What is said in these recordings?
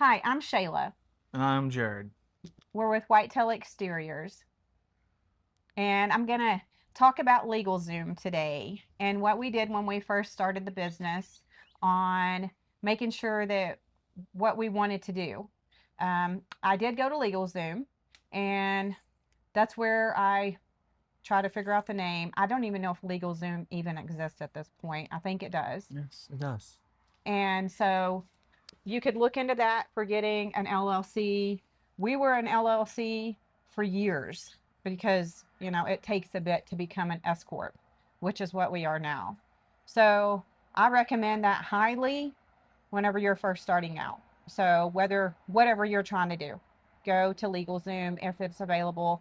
Hi, I'm Shayla. And I'm Jared. We're with Whitetail Exteriors, and I'm going to talk about LegalZoom today and what we did when we first started the business on making sure that what we wanted to do. I did go to LegalZoom, and that's where I try to figure out the name. I don't even know if LegalZoom even exists at this point. I think it does. Yes, it does. And so you could look into that for getting an LLC. We were an LLC for years because, it takes a bit to become an S Corp, which is what we are now. So I recommend that highly whenever you're first starting out. So whatever you're trying to do, go to LegalZoom if it's available.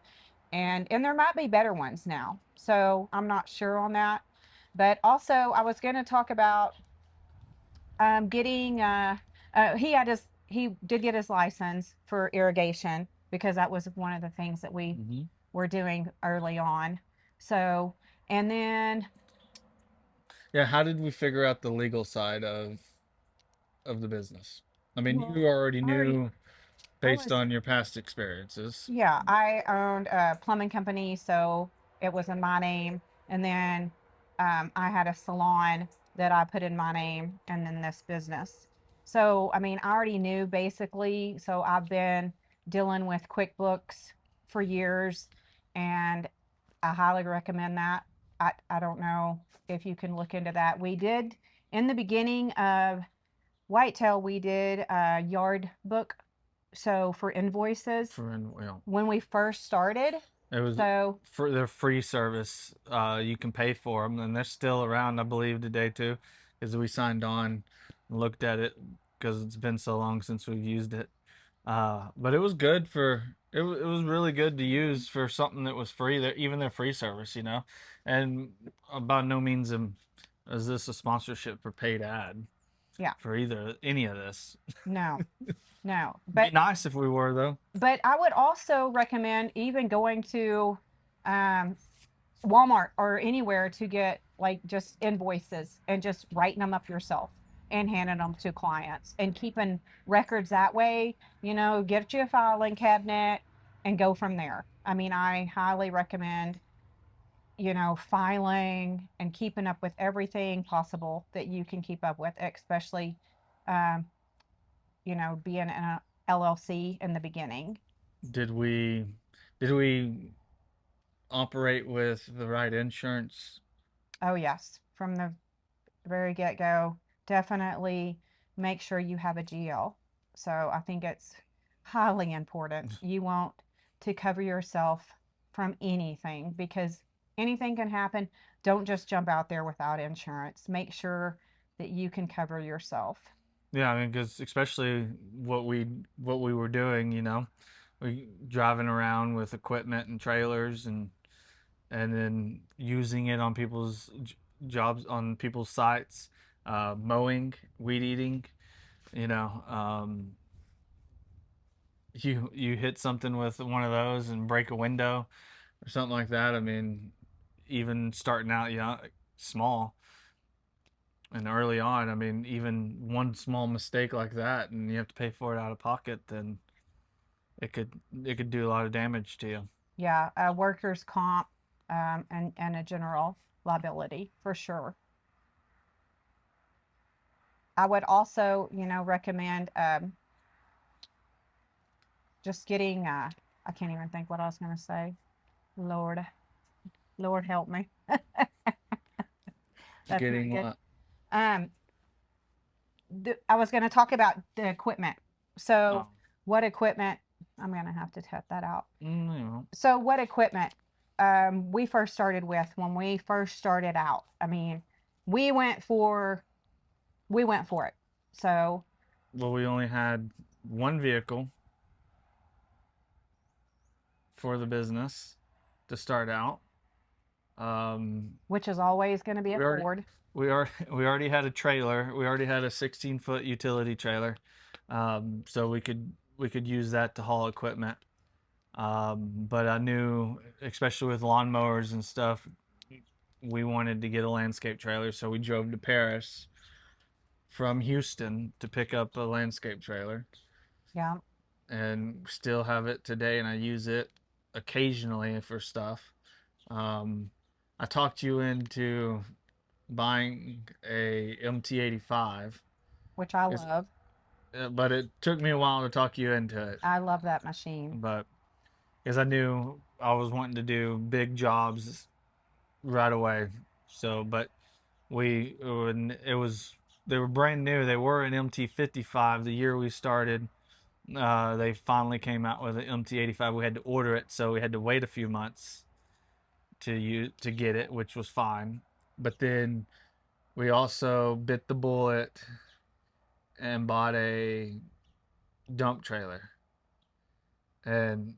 And there might be better ones now. So I'm not sure on that. But also I was going to talk about getting he did get his license for irrigation because that was one of the things that we Hmm. were doing early on. So, and then Yeah, how did we figure out the legal side of the business? I mean, well, you already I already knew I based was on your past experiences. yeah, I owned a plumbing company, so it was in my name. And then I had a salon that I put in my name, and then this business. So, I mean, I already knew basically. So, I've been dealing with QuickBooks for years, and I highly recommend that. I don't know if you can look into that. We did in the beginning of Whitetail, we did a Yardbook. So, for invoices Well, when we first started. it was So, for their free service. You can pay for them, and they're still around, I believe, today too, because we signed on and looked at it because it's been so long since we've used it. But it was good for it was really good to use for something that was free. That even their free service, and by no means is this a sponsorship for paid ad yeah, for either any of this. no, no. Be nice if we were though. But I would also recommend even going to um, Walmart or anywhere to get like just invoices and just writing them up yourself and handing them to clients and keeping records that way. Get you a filing cabinet and go from there. I mean, I highly recommend filing and keeping up with everything possible that you can keep up with, especially, um, being an LLC in the beginning. Did we did we operate with the right insurance? Oh, yes, from the very get go, definitely make sure you have a GL. So I think it's highly important. You want to cover yourself from anything because anything can happen. Don't just jump out there without insurance. Make sure that you can cover yourself. Yeah, I mean, because especially what we were doing, we driving around with equipment and trailers and then using it on people's jobs on people's sites, mowing, weed eating. You know, you hit something with one of those and break a window or something like that. I mean, even starting out, small and early on. I mean, even one small mistake like that, and you have to pay for it out of pocket, then it could it could do a lot of damage to you. Yeah, workers' comp, and a general liability for sure. I would also, recommend just getting. I can't even think what I was going to say. Lord, Lord help me. That's not Getting good. Um, I was going to talk about the equipment. So, oh, what equipment? I'm going to have to cut that out. you know, So, what equipment we first started with when we first started out? I mean, we went for we went for it. So, well, we only had one vehicle for the business to start out. Um, which is always going to be a we already Ford. we already had a trailer. We already had a 16-foot utility trailer, so we could use that to haul equipment. But I knew, especially with lawnmowers and stuff, we wanted to get a landscape trailer, so we drove to Paris from Houston to pick up a landscape trailer. Yeah. and still have it today, and I use it occasionally for stuff. Um, I talked you into buying a MT85, Which I is, love. but it took me a while to talk you into it. I love that machine. But because I knew I was wanting to do big jobs right away, so but when it was they were brand new. They were an MT55 the year we started. They finally came out with an MT85. We had to order it, so we had to wait a few months to get it, which was fine. But then we also bit the bullet and bought a dump trailer. And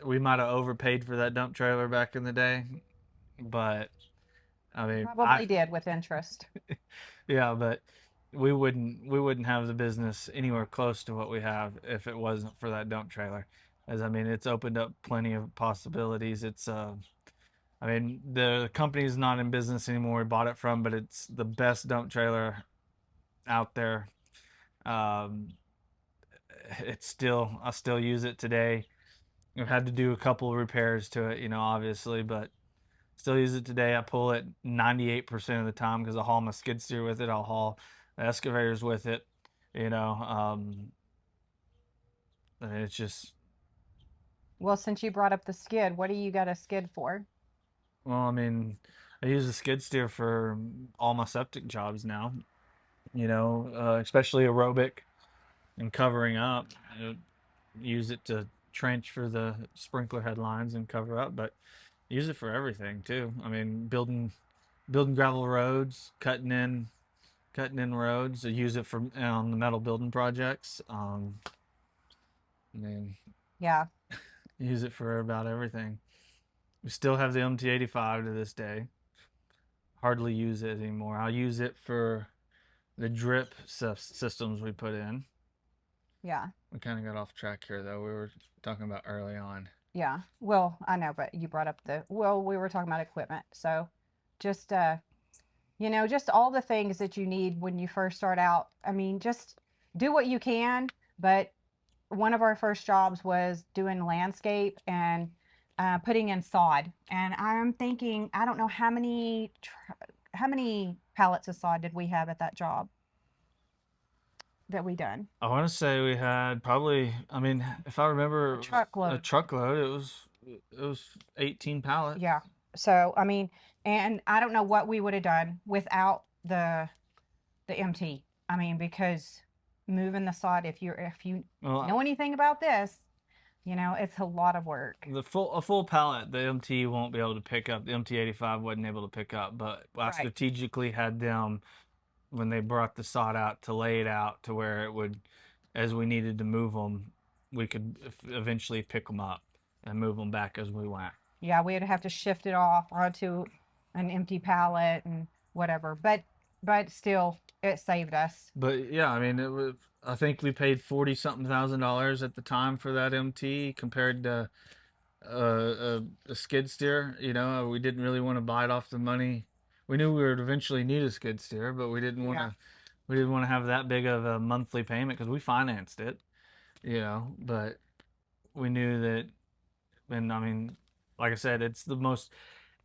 we might have overpaid for that dump trailer back in the day, but I mean, I Probably did with interest. yeah, but we wouldn't have the business anywhere close to what we have if it wasn't for that dump trailer. As I mean, it's opened up plenty of possibilities. It's I mean, the company's not in business anymore. We bought it from, but it's the best dump trailer out there. Um, it's still I still use it today. I've had to do a couple of repairs to it, obviously, but still use it today. I pull it 98% of the time because I haul my skid steer with it. I'll haul the excavators with it. You know, and it's just Well, since you brought up the skid, what do you got a skid for? well, I mean, I use the skid steer for all my septic jobs now. Especially aerobic and covering up. Use it to trench for the sprinkler headlines and cover up, but use it for everything too. I mean, building gravel roads, cutting in roads. I use it for on the metal building projects. I mean, Yeah. use it for about everything. We still have the MT85 to this day. Hardly use it anymore. I'll use it for the drip systems we put in. Yeah. We kind of got off track here, though. We were talking about early on. Yeah. Well, I know, but you brought up we were talking about equipment. So just, just all the things that you need when you first start out. I mean, just do what you can. But one of our first jobs was doing landscape and putting in sod. And I'm thinking, I don't know how many pallets of sod did we have at that job that we done? I want to say we had probably. I mean, if I remember, A it was a truckload. truckload. It was 18 pallets. Yeah. So, I mean, and I don't know what we would have done without the MT. I mean, because moving the sod, if you Well, know anything about this, it's a lot of work. a full pallet, the MT won't be able to pick up. The MT85 wasn't able to pick up, but I Right. strategically had them when they brought the sod out to lay it out to where it would, as we needed to move them, we could eventually pick them up and move them back as we went. Yeah, we'd have to shift it off onto an empty pallet and whatever. But still, it saved us. But yeah, I mean, it was. I think we paid 40 something $1,000 at the time for that MT compared to a skid steer. We didn't really want to buy it off the money. We knew we would eventually need a skid steer, but we didn't want Yeah. to. We didn't want to have that big of a monthly payment because we financed it. But we knew that, and I mean, like I said, it's the most,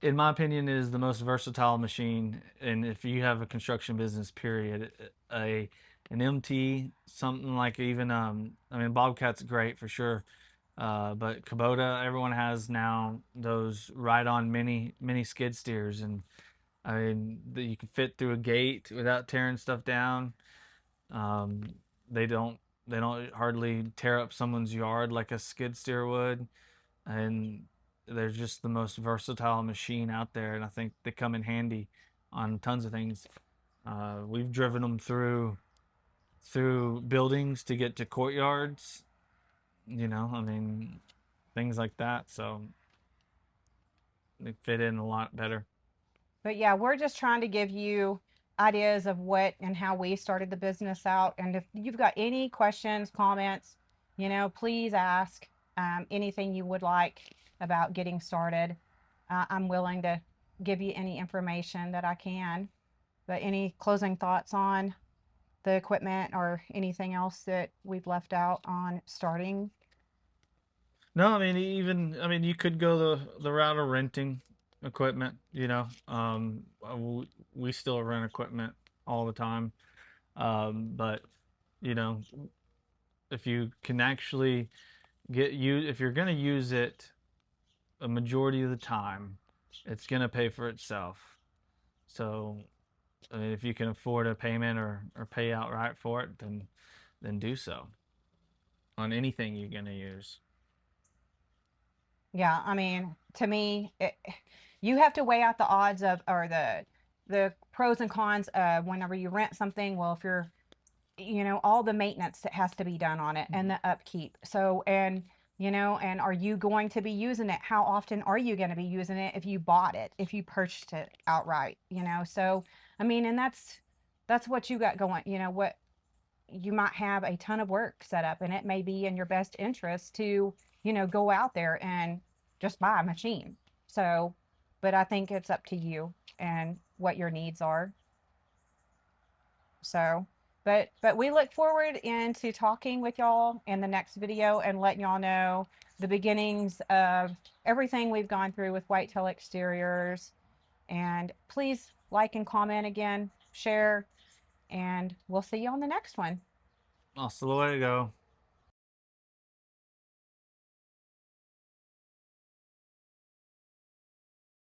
in my opinion, is the most versatile machine. And if you have a construction business, period, an MT, something like even I mean, Bobcat's great for sure. But Kubota, everyone has now those ride-on mini skid steers, and I mean that you can fit through a gate without tearing stuff down. Um, they don't hardly tear up someone's yard like a skid steer would, and they're just the most versatile machine out there. And I think they come in handy on tons of things. We've driven them through buildings to get to courtyards. I mean things like that. So they fit in a lot better. But yeah, we're just trying to give you ideas of what and how we started the business out. And if you've got any questions, comments, please ask anything you would like about getting started. I'm willing to give you any information that I can. But any closing thoughts on the equipment or anything else that we've left out on starting? No, I mean, you could go the route of renting equipment. We still rent equipment all the time. But you know, if you can actually if you're going to use it a majority of the time, it's going to pay for itself. So, I mean, if you can afford a payment or pay outright for it, then do so on anything you're going to use. Yeah, I mean, to me, you have to weigh out the odds of, or the pros and cons whenever you rent something. Well, if you're, all the maintenance that has to be done on it and the upkeep. So, and and are you going to be using it? How often are you going to be using it if you bought it, if you purchased it outright? So I mean, and that's what you got going. What you might have a ton of work set up, and it may be in your best interest to go out there and just buy a machine. So but I think it's up to you and what your needs are. So but we look forward into talking with y'all in the next video and letting y'all know the beginnings of everything we've gone through with Whitetail Exteriors. And please like and comment again, share, and we'll see you on the next one. Hasta luego.